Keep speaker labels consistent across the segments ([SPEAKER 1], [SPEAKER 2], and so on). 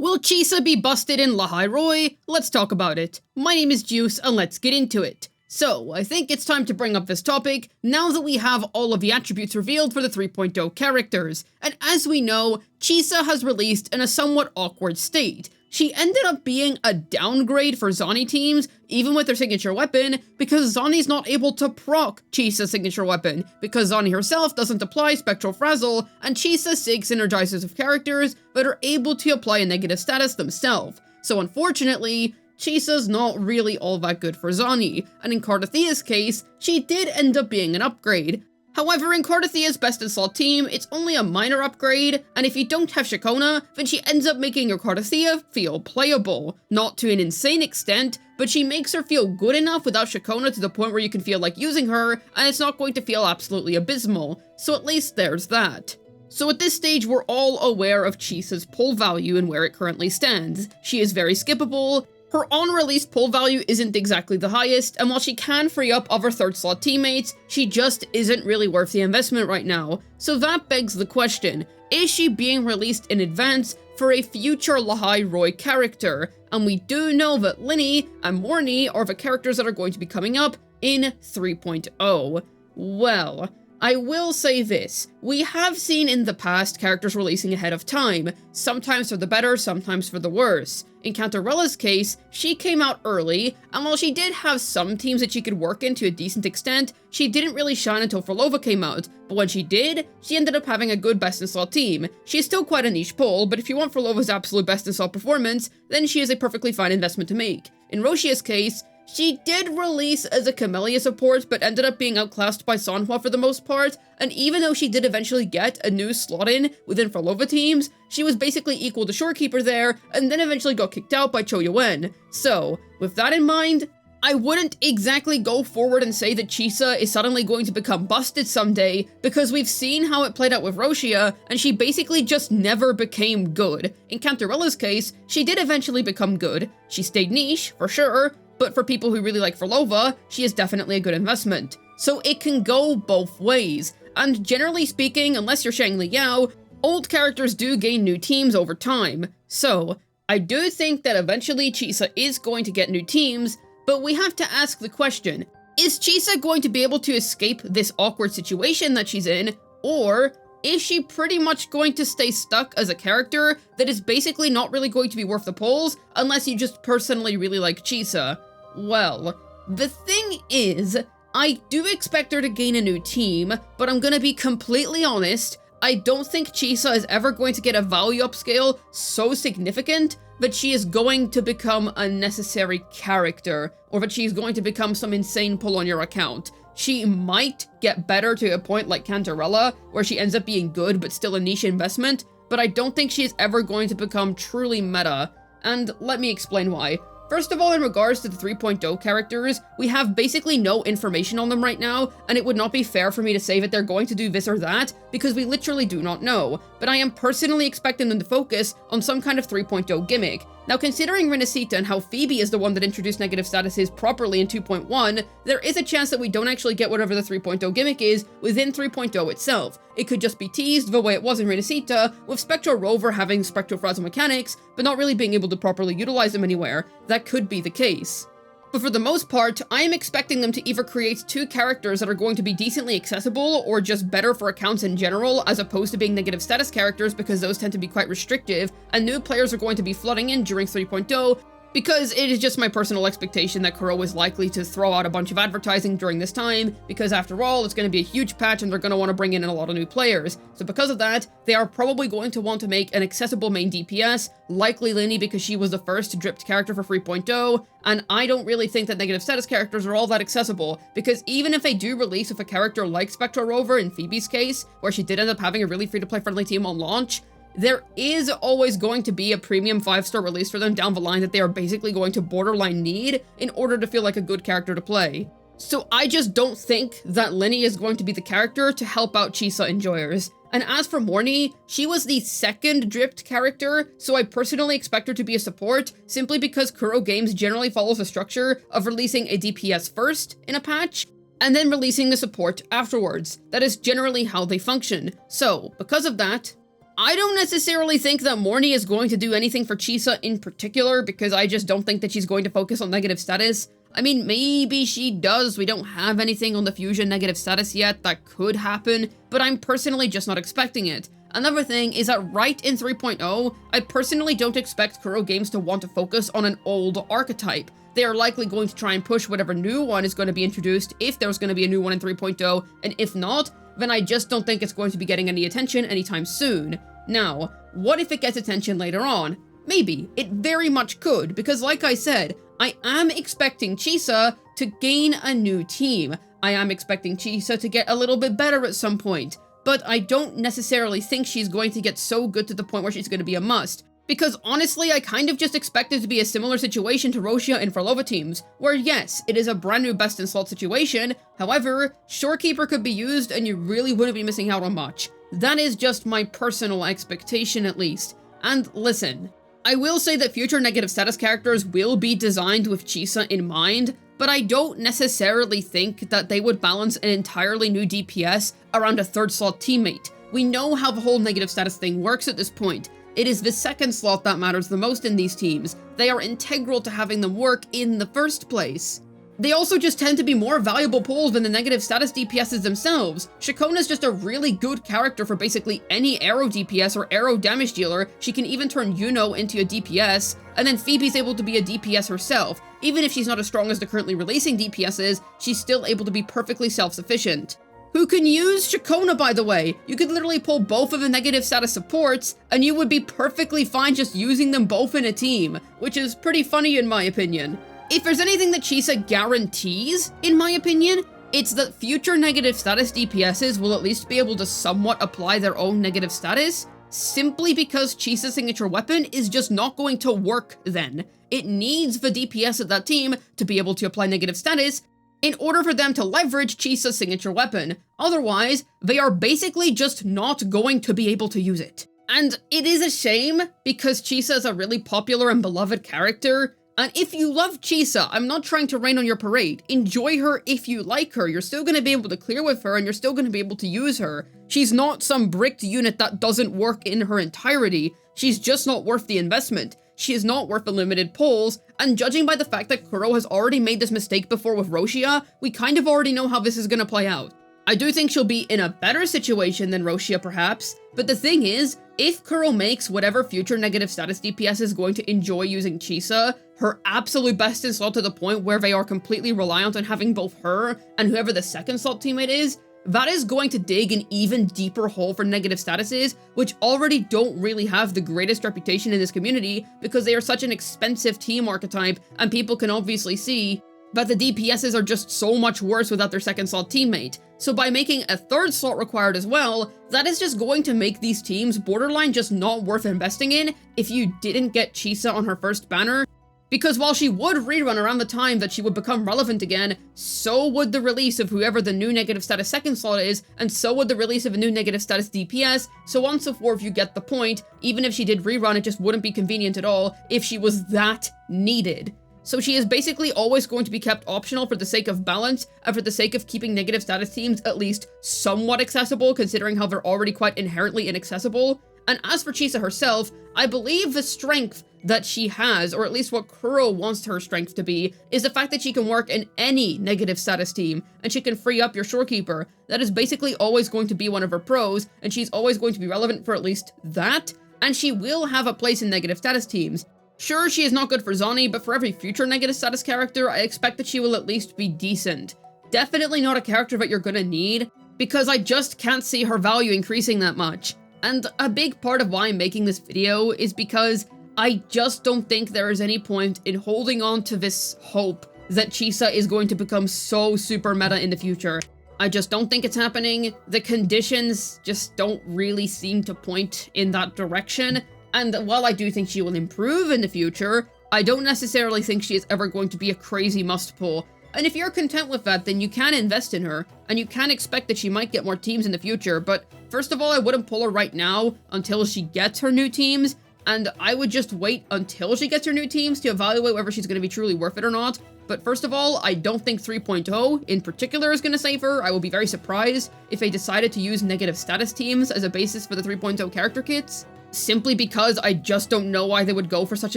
[SPEAKER 1] Will Chisa be busted in Lahai Roi? Let's talk about it. My name is Juice, and let's get into it. So, I think it's time to bring up this topic, now that we have all of the attributes revealed for the 3.0 characters, and as we know, Chisa has released in a somewhat awkward state. She ended up being a downgrade for Zani teams, even with their signature weapon, because Zani's not able to proc Chisa's signature weapon, because Zani herself doesn't apply Spectral Frazzle, and Chisa Sig synergizes with characters that are able to apply a negative status themselves. So unfortunately, Chisa's not really all that good for Zani, and in Cardathea's case, she did end up being an upgrade. However, in Cardathea's best in slot team, it's only a minor upgrade, and if you don't have Shakona, then she ends up making your Cardathea feel playable. Not to an insane extent, but she makes her feel good enough without Shakona to the point where you can feel like using her, and it's not going to feel absolutely abysmal, so at least there's that. So at this stage, we're all aware of Chisa's pull value and where it currently stands. She is very skippable. Her on-release pull value isn't exactly the highest, and while she can free up other third-slot teammates, she just isn't really worth the investment right now. So that begs the question, is she being released in advance for a future Lahai Roi character? And we do know that Linny and Morny are the characters that are going to be coming up in 3.0. Well, I will say this, we have seen in the past characters releasing ahead of time, sometimes for the better, sometimes for the worse. In Cantarella's case, she came out early, and while she did have some teams that she could work in to a decent extent, she didn't really shine until Frolova came out, but when she did, she ended up having a good best-in-slot team. She is still quite a niche pull, but if you want Frolova's absolute best-in-slot performance, then she is a perfectly fine investment to make. In Roshia's case, she did release as a Camellia support, but ended up being outclassed by Sanhua for the most part, and even though she did eventually get a new slot in within Frolova teams, she was basically equal to Shorekeeper there, and then eventually got kicked out by Cho Yuen. So, with that in mind, I wouldn't exactly go forward and say that Chisa is suddenly going to become busted someday, because we've seen how it played out with Roshia, and she basically just never became good. In Cantarella's case, she did eventually become good. She stayed niche, for sure, but for people who really like Frolova, she is definitely a good investment. So it can go both ways, and generally speaking, unless you're Shangli Yao, old characters do gain new teams over time. So, I do think that eventually Chisa is going to get new teams, but we have to ask the question, is Chisa going to be able to escape this awkward situation that she's in, or is she pretty much going to stay stuck as a character that is basically not really going to be worth the pulls unless you just personally really like Chisa? Well, the thing is, I do expect her to gain a new team, but I'm gonna be completely honest, I don't think Chisa is ever going to get a value upscale so significant that she is going to become a necessary character, or that she's going to become some insane pull on your account. She might get better to a point like Cantarella, where she ends up being good but still a niche investment, but I don't think she is ever going to become truly meta, and let me explain why. First of all, in regards to the 3.0 characters, we have basically no information on them right now, and it would not be fair for me to say that they're going to do this or that, because we literally do not know, but I am personally expecting them to focus on some kind of 3.0 gimmick. Now, considering Renacita and how Phoebe is the one that introduced negative statuses properly in 2.1, there is a chance that we don't actually get whatever the 3.0 gimmick is within 3.0 itself. It could just be teased the way it was in Renacita, with Spectral Rover having Spectral Frazzle mechanics, but not really being able to properly utilize them anywhere. That could be the case. But for the most part, I am expecting them to either create two characters that are going to be decently accessible, or just better for accounts in general, as opposed to being negative status characters, because those tend to be quite restrictive, and new players are going to be flooding in during 3.0, because it is just my personal expectation that Kuro is likely to throw out a bunch of advertising during this time, because after all, it's going to be a huge patch and they're going to want to bring in a lot of new players. So because of that, they are probably going to want to make an accessible main DPS, likely Linny because she was the first dripped character for 3.0, and I don't really think that negative status characters are all that accessible, because even if they do release with a character like Spectral Rover in Phoebe's case, where she did end up having a really free-to-play friendly team on launch, there is always going to be a premium 5-star release for them down the line that they are basically going to borderline need in order to feel like a good character to play. So I just don't think that Linny is going to be the character to help out Chisa enjoyers. And as for Morny, she was the second dripped character, so I personally expect her to be a support, simply because Kuro Games generally follows the structure of releasing a DPS first in a patch, and then releasing the support afterwards. That is generally how they function. So, because of that, I don't necessarily think that Morny is going to do anything for Chisa in particular, because I just don't think that she's going to focus on negative status. I mean, maybe she does. We don't have anything on the fusion negative status yet. That could happen, but I'm personally just not expecting it. Another thing is that right in 3.0, I personally don't expect Kuro Games to want to focus on an old archetype. They are likely going to try and push whatever new one is going to be introduced, if there's going to be a new one in 3.0, and if not, then I just don't think it's going to be getting any attention anytime soon. Now, what if it gets attention later on? Maybe. It very much could, because like I said, I am expecting Chisa to gain a new team. I am expecting Chisa to get a little bit better at some point, but I don't necessarily think she's going to get so good to the point where she's going to be a must. Because honestly, I kind of just expect it to be a similar situation to Roshia and Farlova teams, where yes, it is a brand new best in slot situation, however, Shorekeeper could be used and you really wouldn't be missing out on much. That is just my personal expectation at least. And listen, I will say that future negative status characters will be designed with Chisa in mind, but I don't necessarily think that they would balance an entirely new DPS around a third slot teammate. We know how the whole negative status thing works at this point. It is the second slot that matters the most in these teams. They are integral to having them work in the first place. They also just tend to be more valuable pulls than the negative status DPSs themselves. Shakona's just a really good character for basically any arrow DPS or arrow damage dealer. She can even turn Yuno into a DPS, and then Phoebe's able to be a DPS herself. Even if she's not as strong as the currently releasing DPSs, she's still able to be perfectly self-sufficient. Who can use Shakona, by the way? You could literally pull both of the negative status supports, and you would be perfectly fine just using them both in a team, which is pretty funny in my opinion. If there's anything that Chisa guarantees, in my opinion, it's that future negative status DPSs will at least be able to somewhat apply their own negative status, simply because Chisa's signature weapon is just not going to work then. It needs the DPS of that team to be able to apply negative status in order for them to leverage Chisa's signature weapon. Otherwise, they are basically just not going to be able to use it. And it is a shame, because Chisa is a really popular and beloved character, and if you love Chisa, I'm not trying to rain on your parade. Enjoy her if you like her. You're still going to be able to clear with her, and you're still going to be able to use her. She's not some bricked unit that doesn't work in her entirety. She's just not worth the investment. She is not worth the limited pulls, and judging by the fact that Kuro has already made this mistake before with Roshia, we kind of already know how this is going to play out. I do think she'll be in a better situation than Roshia perhaps, but the thing is, if Kuro makes whatever future negative status DPS is going to enjoy using Chisa her absolute best in slot to the point where they are completely reliant on having both her and whoever the second slot teammate is, that is going to dig an even deeper hole for negative statuses, which already don't really have the greatest reputation in this community because they are such an expensive team archetype, and people can obviously see that the DPSs are just so much worse without their second slot teammate. So by making a third slot required as well, that is just going to make these teams borderline just not worth investing in if you didn't get Chisa on her first banner. Because while she would rerun around the time that she would become relevant again, so would the release of whoever the new negative status second slot is, and so would the release of a new negative status DPS, so on and so forth. You get the point. Even if she did rerun, it just wouldn't be convenient at all if she was that needed. So she is basically always going to be kept optional for the sake of balance, and for the sake of keeping negative status teams at least somewhat accessible, considering how they're already quite inherently inaccessible. And as for Chisa herself, I believe the strength that she has, or at least what Kuro wants her strength to be, is the fact that she can work in any negative status team, and she can free up your Shorekeeper. That is basically always going to be one of her pros, and she's always going to be relevant for at least that, and she will have a place in negative status teams. Sure, she is not good for Zani, but for every future negative status character, I expect that she will at least be decent. Definitely not a character that you're gonna need, because I just can't see her value increasing that much. And a big part of why I'm making this video is because I just don't think there is any point in holding on to this hope that Chisa is going to become so super meta in the future. I just don't think it's happening. The conditions just don't really seem to point in that direction. And while I do think she will improve in the future, I don't necessarily think she is ever going to be a crazy must-pull. And if you're content with that, then you can invest in her, and you can expect that she might get more teams in the future, but first of all, I wouldn't pull her right now until she gets her new teams, and I would just wait until she gets her new teams to evaluate whether she's going to be truly worth it or not. But first of all, I don't think 3.0 in particular is going to save her. I will be very surprised if they decided to use negative status teams as a basis for the 3.0 character kits, simply because I just don't know why they would go for such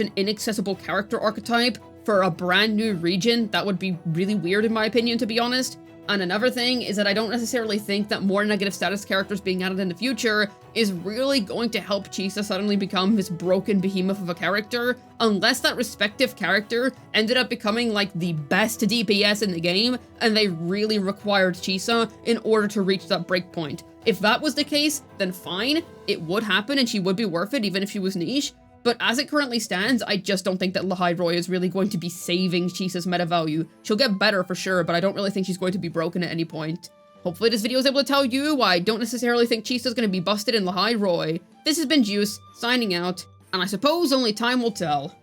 [SPEAKER 1] an inaccessible character archetype for a brand new region. That would be really weird in my opinion, to be honest. And another thing is that I don't necessarily think that more negative status characters being added in the future is really going to help Chisa suddenly become this broken behemoth of a character, unless that respective character ended up becoming like the best DPS in the game, and they really required Chisa in order to reach that breakpoint. If that was the case, then fine, it would happen and she would be worth it even if she was niche. But as it currently stands, I just don't think that Lahai Roi is really going to be saving Chisa's meta value. She'll get better for sure, but I don't really think she's going to be broken at any point. Hopefully this video was able to tell you why I don't necessarily think Chisa's going to be busted in Lahai Roi. This has been Juice, signing out, and I suppose only time will tell.